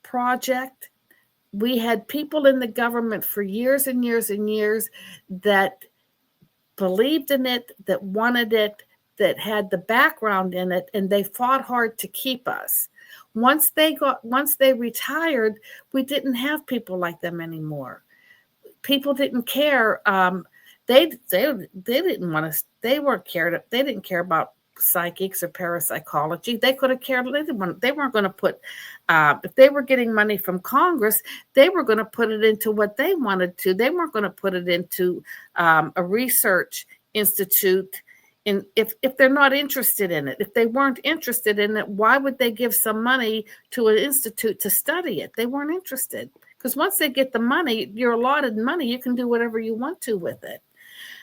project. We had people in the government for years and years and years that believed in it, that wanted it, that had the background in it, and they fought hard to keep us. Once they retired, we didn't have people like them anymore. People didn't care. They didn't want to. They didn't care about psychics or parapsychology. They could have cared. They weren't going to put. If they were getting money from Congress, they were going to put it into what they wanted to. They weren't going to put it into a research institute. If they're not interested in it, if they weren't interested in it, why would they give some money to an institute to study it? They weren't interested, because once they get the money, you're allotted money, you can do whatever you want to with it.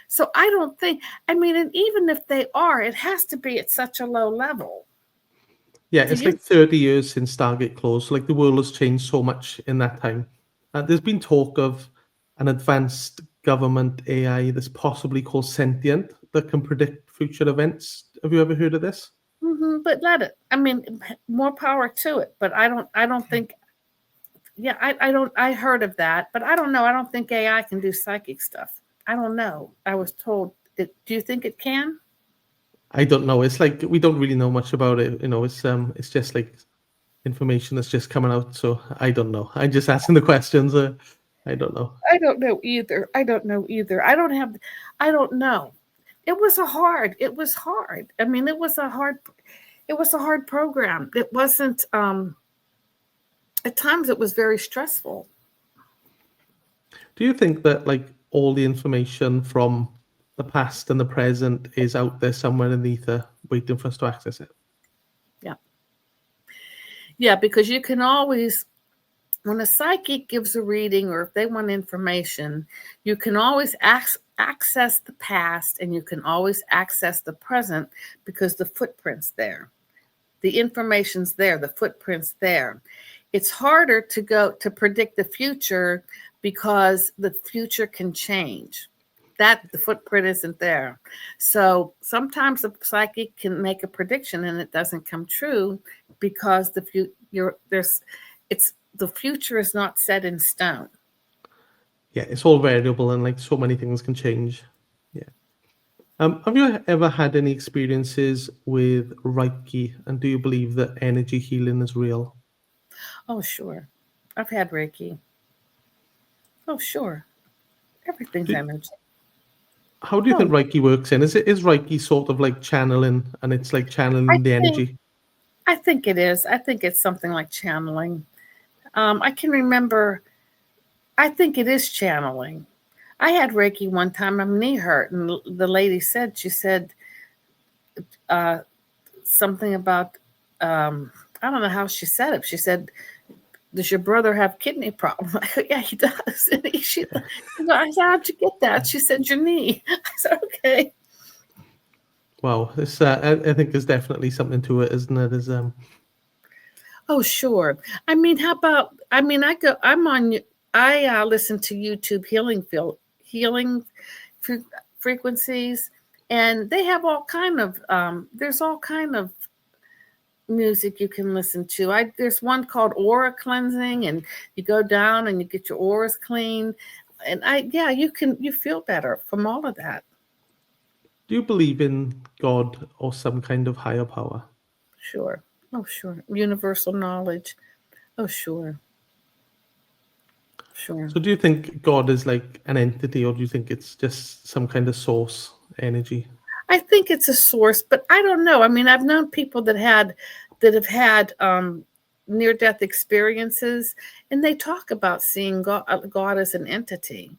So I don't think, and even if they are, it has to be at such a low level. Yeah, it's like 30 years since Stargate closed. Like, the world has changed so much in that time. There's been talk of an advanced government AI that's possibly called sentient that can predict future events. Have you ever heard of this? Mm-hmm, but let it. More power to it. But I don't think. Yeah, I heard of that, but I don't know. I don't think AI can do psychic stuff. I don't know. I was told it. Do you think it can? I don't know. It's like we don't really know much about it. It's just like information that's just coming out. So I don't know. I'm just asking the questions. I don't know. I don't know either. I don't know. It was hard. It was hard. It was a hard program. It wasn't, at times it was very stressful. Do you think that like all the information from the past and the present is out there somewhere in the ether waiting for us to access it? Yeah, because you can always, when a psychic gives a reading or if they want information, you can always access the past and you can always access the present, because the footprint's there. The information's there, the footprint's there. It's harder to predict the future because the future can change. That the footprint isn't there. So sometimes the psychic can make a prediction and it doesn't come true because the future is not set in stone. Yeah, it's all variable and like so many things can change. Yeah. Have you ever had any experiences with Reiki, and do you believe that energy healing is real? Oh, sure. I've had Reiki. Oh, sure. Everything's energy. How do you think Reiki works in? Is Reiki sort of like channeling, and it's like channeling the energy? I think it is. I think it's something like channeling. I can remember, I think it is channeling. I had Reiki one time, my knee hurt, and the lady said, something about, I don't know how she said it. She said, "Does your brother have kidney problems?" I go, "Yeah, he does." And I said, "How'd you get that?" She said, "Your knee." I said, "Okay." Wow, this I think there's definitely something to it, isn't it? Oh, sure. How about? I listen to YouTube healing frequencies, and they have all kind of. There's all kind of music you can listen to. There's one called aura cleansing, and you go down and you get your auras clean, and you feel better from all of that. Do you believe in God or some kind of higher power? Sure. Oh, sure. Universal knowledge. Oh, sure. Sure. So do you think God is like an entity, or do you think it's just some kind of source energy? I think it's a source, but I don't know. I've known people that have had near-death experiences, and they talk about seeing God as an entity.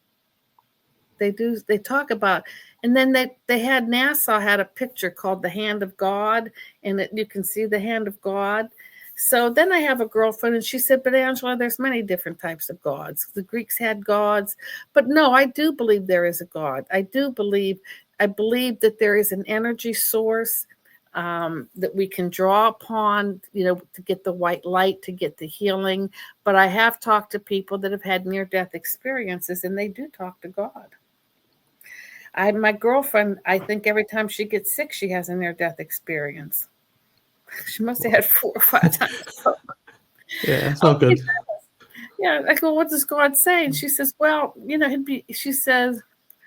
They do. They talk about, and then they had NASA had a picture called the Hand of God, and you can see the Hand of God. So then I have a girlfriend, and she said, "But Angela, there's many different types of gods. The Greeks had gods, but no, I do believe there is a God. I believe that there is an energy source that we can draw upon, to get the white light, to get the healing. But I have talked to people that have had near-death experiences, and they do talk to God. My girlfriend, I think every time she gets sick, she has a near-death experience. She must have had 4 or 5 times. Yeah, it's not good. Yeah, I go, "What does God say?" And she says, "Well, she said,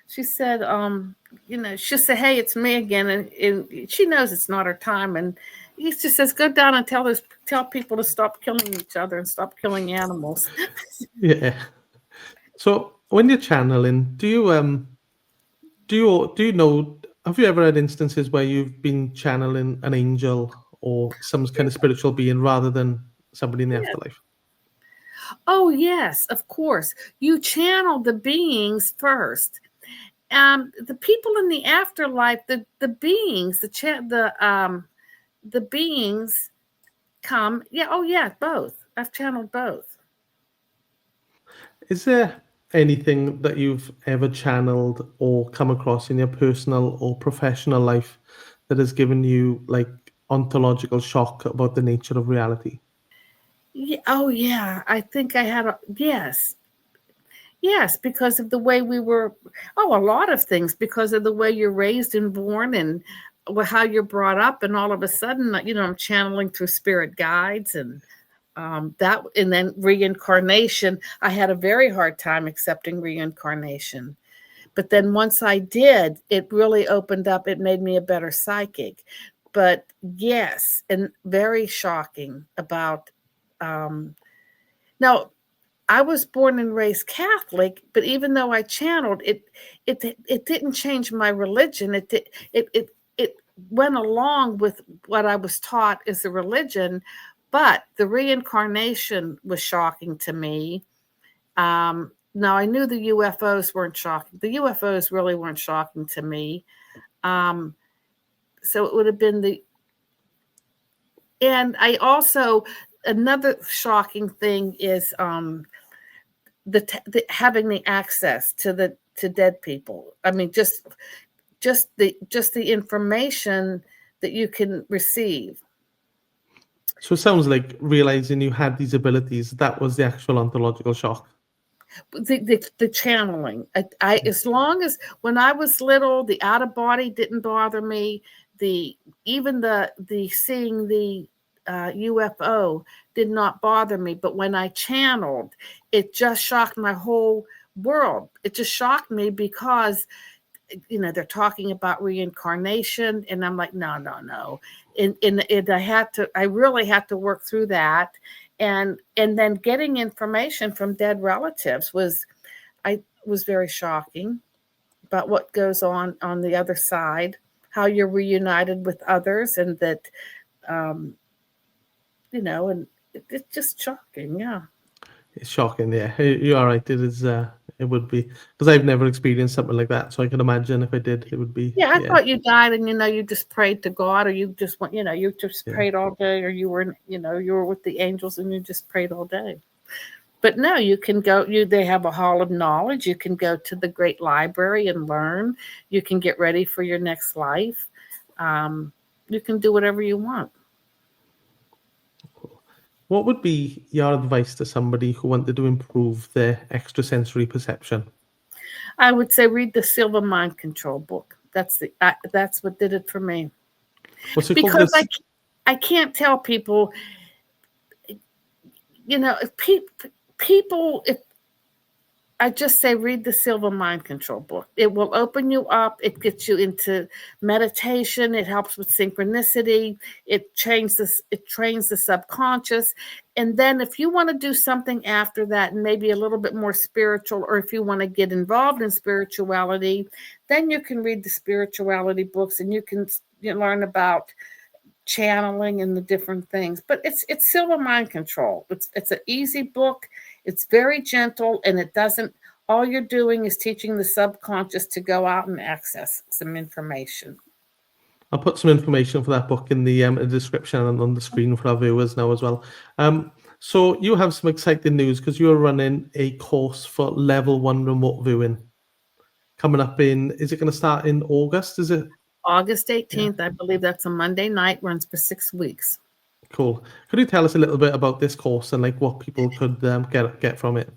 she'll say, 'Hey, it's me again.' And she knows it's not her time. And, He just says, go down and tell people to stop killing each other and stop killing animals. Yeah. So when you're channeling, do you know? Have you ever had instances where you've been channeling an angel or some kind of spiritual being rather than somebody in the Yeah. afterlife? Oh, yes, of course. You channel the beings first. The people in the afterlife, the beings, the beings come. Yeah. Oh, yeah. Both. I've channeled both. Is there anything that you've ever channeled or come across in your personal or professional life that has given you like ontological shock about the nature of reality? Yeah. Oh, yeah. I think I had yes. Yes, because of the way we were. Oh, a lot of things because of the way you're raised and born and how you're brought up, and all of a sudden, I'm channeling through spirit guides and that, and then reincarnation. I had a very hard time accepting reincarnation, but then once I did, it really opened up. It made me a better psychic. But yes, and very shocking about. Now, I was born and raised Catholic, but even though I channeled it, it didn't change my religion. It went along with what I was taught as a religion, but the reincarnation was shocking to me. Now I knew the UFOs weren't shocking. The UFOs really weren't shocking to me. So it would have been and I also, another shocking thing is having the access to dead people. I mean, just the information that you can receive. So it sounds like realizing you had these abilities, that was the actual ontological shock. The channeling. As long as when I was little, the out of body didn't bother me. Even the seeing the UFO did not bother me. But when I channeled, it just shocked my whole world. It just shocked me because they're talking about reincarnation, and I'm like, no. And I really had to work through that. And then getting information from dead relatives was very shocking about what goes on the other side, how you're reunited with others, and that, and it's just shocking. Yeah. It's shocking, yeah. You are right. It is. It would be because I've never experienced something like that. So I can imagine if I did, it would be. Yeah, I thought you died and you just prayed to God, or you just went, you just Yeah. prayed all day, or you were with the angels and you just prayed all day. But no, you can go, they have a hall of knowledge. You can go to the great library and learn. You can get ready for your next life. You can do whatever you want. What would be your advice to somebody who wanted to improve their extrasensory perception? I would say read the Silver Mind Control book. That's what did it for me. What's it Because called? I can't tell people, if people, if I just say read the Silver Mind Control book. It will open you up. It gets you into meditation. It helps with synchronicity. It trains the subconscious. And then if you want to do something after that, and maybe a little bit more spiritual, or if you want to get involved in spirituality, then you can read the spirituality books, and you can learn about channeling and the different things. But it's Silver Mind Control. It's an easy book. It's very gentle, and it doesn't. All you're doing is teaching the subconscious to go out and access some information. I'll put some information for that book in the description and on the screen for our viewers now as well. So you have some exciting news because you're running a course for level 1 remote viewing coming up is it going to start in August? Is it? August 18th, yeah. I believe that's a Monday night, runs for 6 weeks. Cool. Could you tell us a little bit about this course and like what people could get from it?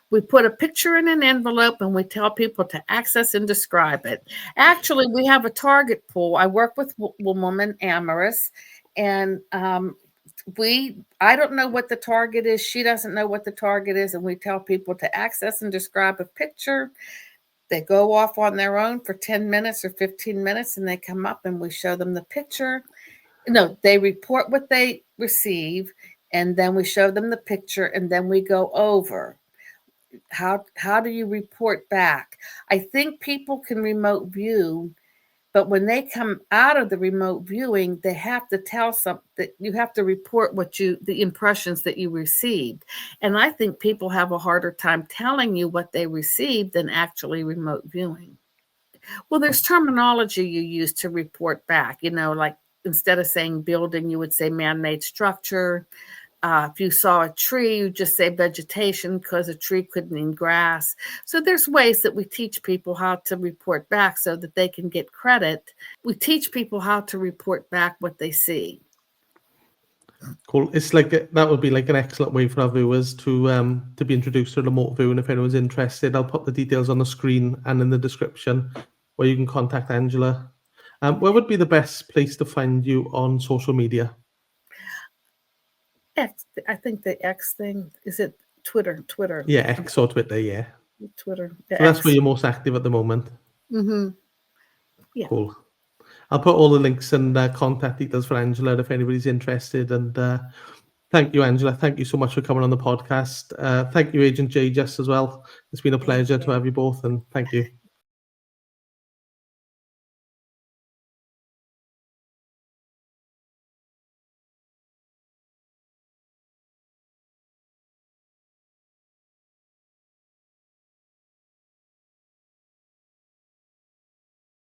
We put a picture in an envelope and we tell people to access and describe it. Actually, we have a target pool. I work with woman Amaris, and I don't know what the target is. She doesn't know what the target is. And we tell people to access and describe a picture. They go off on their own for 10 minutes or 15 minutes, and they come up and we show them the picture. No, they report what they receive, and then we show them the picture, and then we go over how do you report back. I think people can remote view, but when they come out of the remote viewing, they have to tell something. You have to report the impressions that you received. And I think people have a harder time telling you what they received than actually remote viewing. Well, there's terminology you use to report back, like instead of saying building, you would say man-made structure. If you saw a tree, you just say vegetation because a tree could mean grass. So there's ways that we teach people how to report back so that they can get credit. We teach people how to report back what they see. Cool. It's like that would be like an excellent way for our viewers to be introduced to remote viewing. If anyone's interested, I'll put the details on the screen and in the description where you can contact Angela. Where would be the best place to find you on social media? X, I think the X thing, is it Twitter? Yeah, X or Twitter, yeah. Twitter. So that's where you're most active at the moment. Mm-hmm. Yeah. Cool. I'll put all the links and contact details for Angela if anybody's interested. And thank you, Angela. Thank you so much for coming on the podcast. Thank you, Agent J, just as well. It's been a pleasure to have you both, and thank you.